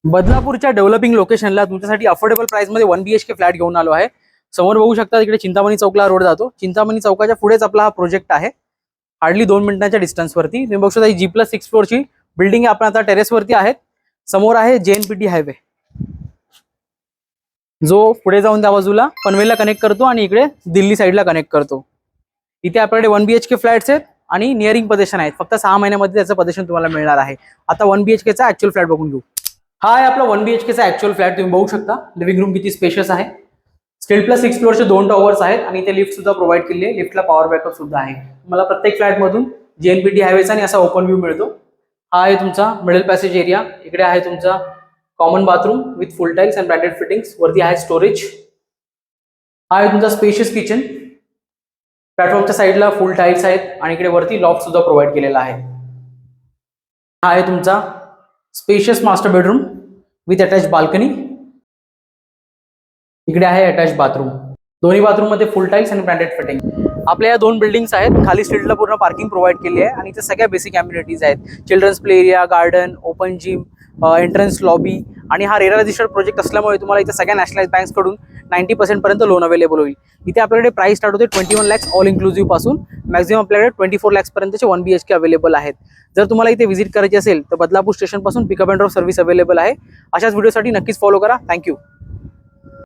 बदलापूरच्या developing लोकेशनला तुमच्यासाठी affordable price मध्ये 1 BHK फ्लॅट घेऊन आलो आहे। समोर बघू शकता इकडे चिंतामणी चौकला रोड जातो। चिंतामणी चौकाच्या पुढेच आपला हा प्रोजेक्ट आहे। हार्डली 2 मिनिटांच्या डिस्टन्स वरती तुम्ही बघू शकता ही G+6 फ्लोअरची बिल्डिंग आहे। आपण आता टेरेस वरती आहेत। समोर आहे JNPT हायवे जो पुढे जाऊन त्या बाजूला पनवेलला कनेक्ट करतो आणि इकडे दिल्ली साइडला कनेक्ट करतो। इथे आपल्याकडे 1 BHK फ्लॅट्स आहेत आणि नियरिंग पोझिशन आहेत। फक्त 6 महिन्यामध्ये त्याचं पोझिशन तुम्हाला मिळणार आहे। आता 1 BHK चा ऍक्च्युअल फ्लॅट बघून घेऊ। हा आहे आपला 1 BHK चा ऍक्च्युअल फ्लॅट। तुम्ही बघू शकता लिव्हिंग रूम किती स्पेशियस आहे। स्टील+6 फ्लोअरचे 2 टॉवर्स आहेत आणि इथे लिफ्ट सुद्धा प्रोव्हाइड केली आहे। लिफ्टला पॉवर बॅकअप सुद्धा आहे। तुम्हाला प्रत्येक फ्लॅट मधून JNPT हायवेचा आणि असा ओपन व्ह्यू मिळतो। हा आहे तुमचा मिडल पॅसेज एरिया। इकडे आहे तुमचा common bathroom with full tiles and branded fittings. वरती आहे स्टोरेज। हा आहे तुमचा स्पेशियस किचन। प्लॅटफॉर्मच्या साइडला फुल टाइल्स आहेत आणि इकडे वरती लॉफ्ट सुद्धा प्रोव्हाइड केलेला आहे। हा आहे तुमचा spacious master bedroom with attach balcony. इकडे आहे अटॅच बाथरूम। दोन्ही बाथरूम मध्ये फुल टाइल्स आणि ब्रँडेड फिटिंग। आपल्या या 2 बिल्डिंग्स आहेत। खाली स्ट्रीटला पूर्ण पार्किंग प्रोव्हाइड केली आहे आणि इथे सगळ्या बेसिक अम्युनिटीज आहेत। Children's play area, garden, open gym, entrance lobby आणि हा रेरा रजिस्टर्ड प्रोजेक्ट असल्यामुळे तुम्हाला इथे सगळ्या नॅशनलाइज बँक्स कडून 90% पर्यंत लोन अवेलेबल होईल। इथे आपल्याकडे प्राइस स्टार्ट होते 21 लाख ऑल इन्क्लुसिव्ह पासून मॅक्सिमम आपल्याकडे 24 लाख पर्यंतचे 1 BHK अवेलेबल आहेत। जर तुम्हाला इथे व्हिजिट करायची असेल तर बदलापूर स्टेशन पासून pickup and drop service available आहे। अशाच व्हिडिओसाठी नक्कीच फॉलो करा। थँक्यू।